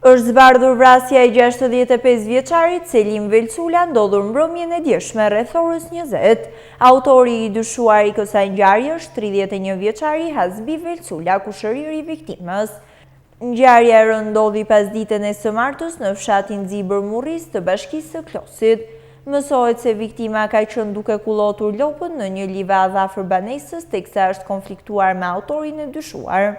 Është zbardhur vrasja e 65 vjeçarit Selim Velçula ndodhur mbrëmjen e djeshme rreth orës 20. Autori i dyshuar i kësaj ngjarje është 31 vjeçari Hazbi Velçula, kushërir i viktimës. Ngjarja e rënë ndodhi pasditën e së martës në fshatin Zibër Murris të Bashkisë së Klosit. Mësohet se viktima ka qenë duke kullotur lopën në një livadë afër banesës teksa është konfliktuar me autorin e dyshuar.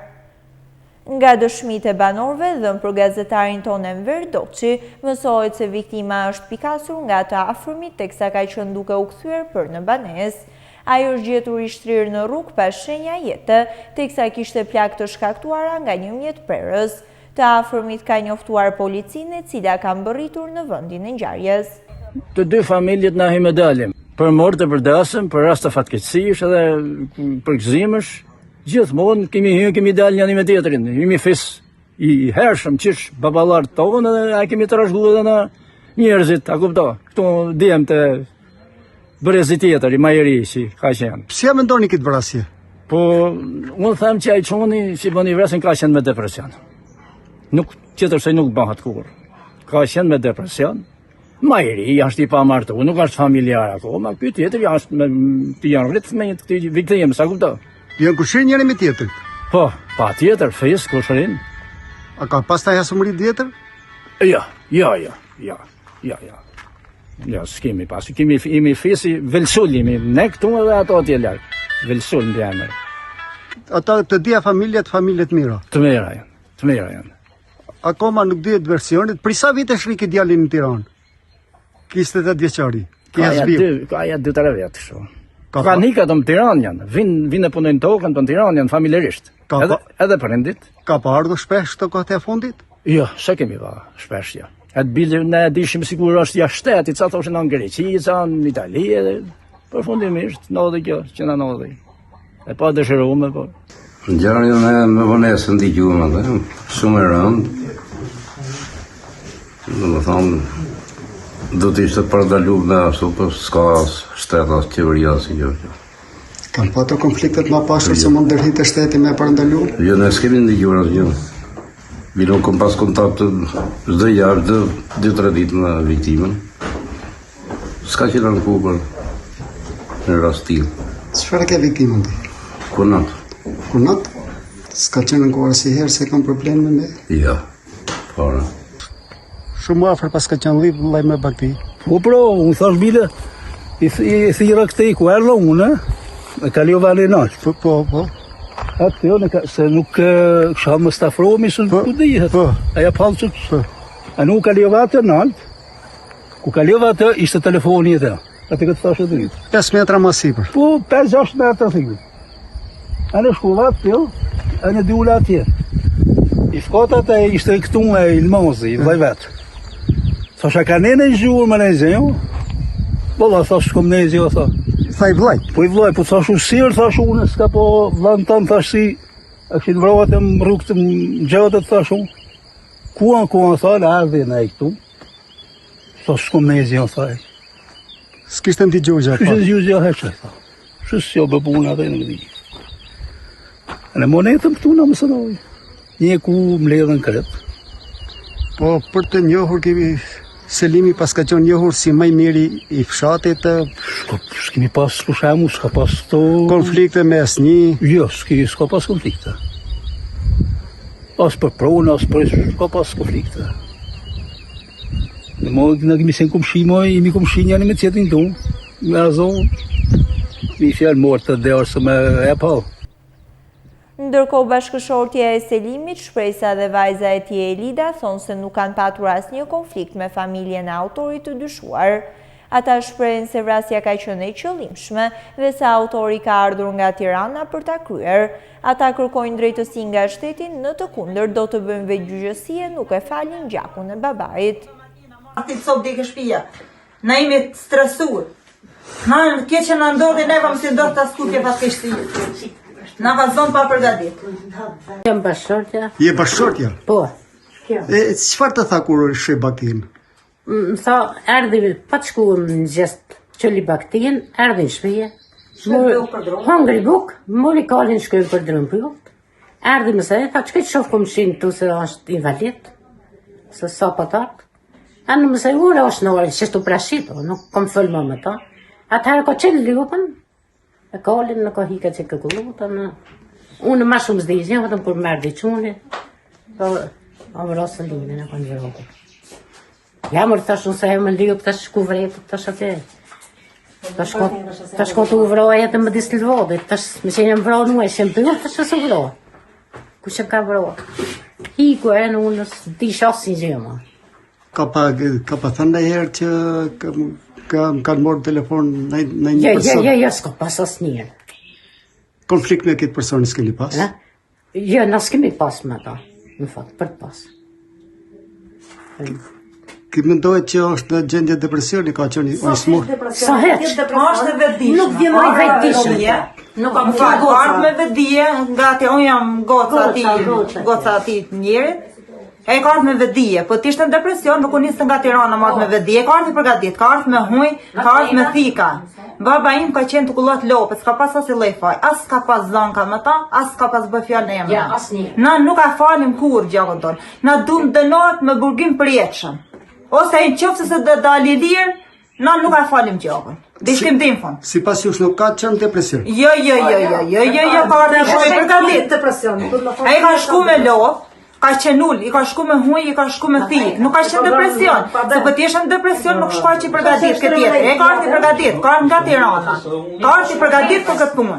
Nga dëshmitë e banorëve dhënë për gazetarin tonë Enver Doçi, mësohet se viktima është pikasur nga të afërmit teksa ka qenë duke u kthyer për në banesë. Ai është gjetur i shtrirë në rrugë pas shenja jete, teksa kishte plagë të shkaktuara nga një mjetprerës. Të afërmit ka njoftuar policinë, e cila ka mbërritur në vendin e ngjarjes. Të dy familjet na hime dalim për morte, për dasëm, për raste fatkeqësish edhe për gëzimësh. Gjithmonë kemi dalë njëri me tjetrin, jemi fis i hershëm qish baballarët tonë edhe a kemi trashëguar edhe na njerëzit, a kupto? Këtu diem të brezi tjetër, i majeri si ka qenë. Si ja mendoni këtë vrasje? Po, unë them që ai çoni si bëni vrasjen ka qenë me depresion. Nuk tjetër se nuk bëhat kur. Ka qenë me depresion. Majeri është i pamartuar, nuk është familjar akoma, ky tjetër është janë rrit me këtë viktimë, sa kupto? Janë kushërin njëri me tjetër? Po, pa tjetër, fes, kushërin. A ka pastaj hasëmëri tjetër? Ja, s'kemi pas. Imi fesi Velçul, ne këtu edhe ato atje larg. Velçul në emër. Ata të dia familjet mira? Të mira janë. Akoma nuk dihet versionit. Për sa vite shri djalin në Tiranë? 28 vjeçari. Ka ja 2-3 vjet kështu. Ka nika të më Tiranë janë, vinë e punojnë tokën të më Tiranë janë familjerisht, edhe përindit. Ka pa ardhur shpesh të kohët e fundit? Jo, se kemi pa shpesh, jo. E të bile ne dishim sigur është jashtë shtetit, ca thoshin në Greqi, ca në Itali, edhe përfundimisht, ndodhi kjo, që na ndodhi. E pa dëshirume, po. Ngjarjen me vonesën dëgjuam atë, shumë e rëndë. Domethënë, do të ishte përdaluar me ashtu, po s'ka shtetas qeveria si kjo. Kanë patur konfliktet më pashur se mund ndërhitet shteti me përdaluar? Jo, ne s'kemi ndëgjuar asgjë. Vino kom pas kontakt çdo javë, 2-3 ditë me viktimën. S'ka qenë në kupër në rast tillë. Çfarë ka viktimën ti? Kunat? S'ka qenë në kohë asnjëherë se kanë probleme me? Jo, fare. Shumë afër pas ka qenë lloj me bakti. Po unë thash bile, i thira këtej ku erdhë unë, e kalova në nalt. Po. Atë jo, se nuk kësha më stafrohemi së ku dihet. Aja palë që a nuk kalova të nalt, ku kalova të ishte telefoni e të. Atë këtë thashe të vitë. 5 metra më sipër. Po, 5-6 metra të vitë. A në shkullat të jo, a në dy ula atje. I fkotat e ishte këtu e Ilmozi, i vlaj vetë. Thasha ka nene i zhurë më nejze, jo? Bolla, thash shkom nejze, jo, tha. Tha i vlaj? Po i vlaj, po thash u sirë, thash unë, s'ka po vlanë tanë, thash si, a këshin vravat e më rrugë të më gjatët, thash unë. Kuan, tha, le ardhe në e këtu. Thash shkom nejze, jo, tha. S'kishtë në t'i gjogja, pa? Kështë në gjogja, heqe, tha. Shës jo bëpuna dhe në këdi. Në monetëm këtu në mësënoj. Një ku më ledhen kretë. Po, për të njohur kemi Selimi pas ka qenë njohur si më i miri i fshatit. S'kemi pas për shembull, s'ka pas to konflikte me asnjë. Jo, s'ka pas konflikte. As për pronë, as për s'ka pas konflikte. Në kemi sen kumshimo, imi kumshinja në me tjetrin tonë. Me azon, mi fjalë mortë dhe orë me e palë. Ndërkohë bashkëshortja e Selimit, shpresa dhe vajza e tij Elida thonë se nuk kanë patur asnjë konflikt me familjen e autorit të dyshuar. Ata shprehen se vrasja ka qenë e qëllimshme dhe se autori ka ardhur nga Tirana për ta kryer. Ata kërkojnë drejtësi nga shteti, në të kundërt do të bëjnë vetgjyqësie, nuk e falin gjakun e babait. Ati sot dikë shtëpia. Na jemi të stresuar. Na kjo që na ndodhi neva më si do të askutje fatkeqësi. Na vazhdon pa përgatit. Jam bashkëshortja. Je bashkëshortja? Po. Çfarë të tha kur shih baktin? Më tha, erdhi pa të shkuar në gjest qëli baktin, erdhi në shpije. Hongri buk, mori kalin shkojnë për drëmë për jot. Erdhi më se, tha, që këtë shofë këmë shinë tu se është invalid. se sa patat. A në mëse ure është në orë, që shtu prashito, nuk kom fëllë më ta. Atëherë ka qenë lupën, e kalin në ka hika që këkulluta, unë ma shumë zdizja, vetëm për mërë dhe quni, a më rosë limin e kanë gjërogu. Ja mërë tash nëse e më liup, tash ku vrejtë, tash atë. Tash ko të u vroja jetë më disë të lvodit, tash me që një më vroja nuk e që më të tash nësë u vroja. Ku që ka vroja? Hiku e në unë di shasë si gjëma. Ka pa thënë në herë që më kanë morë telefon në një person? Jo, s'ka pas asë njërë. Konflikt me këtë personi s'keni pas? Jo, në s'kemi pas me ta, në fakt, për të pas. Këtë mendojë që është në gjendje depresioni, ka qenë i smur? Sa heq? Është vetëdijshme. Nuk vjen më vetëdijshme. Nuk kam fjalë me vetëdije, gati unë jam goca ati njerit. E ka ardhë me vetëdije, po t'ishte në depresion, nuk u nisë nga Tirana më ardhë me vetëdije, ka ardhë i përgatit, ka ardhë me huj, ka ardhë me thika. Baba im ka qenë të kullot lopët, s'ka pas as i lejfaj, as s'ka pas zanka me ta, as s'ka pas bë fjallë në jemë. Na nuk a falim kur gjakon tonë, na du në dënot me burgim përjetëshëm. Ose e në qofë se dhe dali lirë, na nuk a falim gjakon. Dhe ishtim dim fund. Si pas jush nuk ka qenë depresion? Jo, ka ardhë i shumë i përgatit. A i ka shku me lopë, ka qenë ullë, i ka shku me huj, i ka shku me thik, nuk ka qenë depresion, se për t'jeshe në depresion nuk shkoj që i përgatit këtë tjetër, e ka ardhë i përgatit, ka ardhë nga Tirana, ka ardhë i përgatit për këtë punë.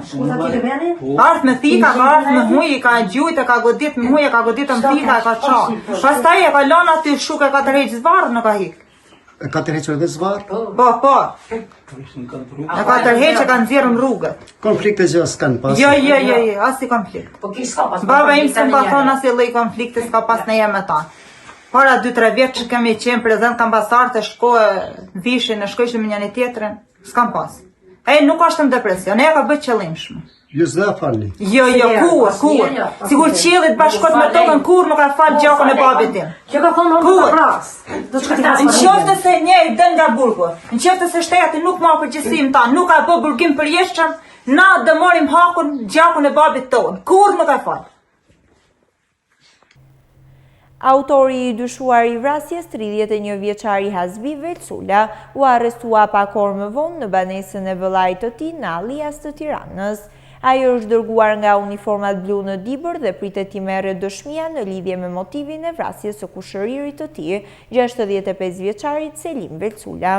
Ka ardhë me thika, ka ardhë me huj, i ka gjujt, e ka godit me huj, e ka godit me thika, e ka qanë. Pastaj e ka lona aty shuk, e ka të rejqë zvarë në ka hik. E ka të reqër dhe zvarë? Po. E ka të rejqë, e ka nëzirë në rrugët. Konflikte gjë s'kanë pas? Jo, asi konflikt. Baba im s'ka pa thonë asi lej konflikte s'ka pas në jemë e ta. Para 2-3 vjetë që kemi qenë prezent kam pasartë e shkojë vishin e shkojshë me njëni tjetërën, s'kam pas. E nuk është në depresion, e ka bëtë qëllimshme. Ju s'dhe falni? Jo, kur. Sigur qelit bashkot me tokën kur nuk ka falë gjakon e babit tim. Që ka thonë në të prasë. Në qoftë se një i dën nga burgu, në qoftë se shteti nuk ma përgjësim ta, nuk ka bë burgim për jeshqëm, na dhe morim hakun gjakon e babit tonë. Kur nuk ka falë. Autori i dyshuar i vrasjes, 31 vjeçari Hasbi Velcula, u arrestua pak orë më vonë në banesën e vëllait të tij në Allias të Tiranës. Ajo është dërguar nga uniformat blu në Dibër dhe pritet t'i merret dëshmia në lidhje me motivin e vrasjes së kushëririt të tij, 65 vjeçarit Selim Velcula.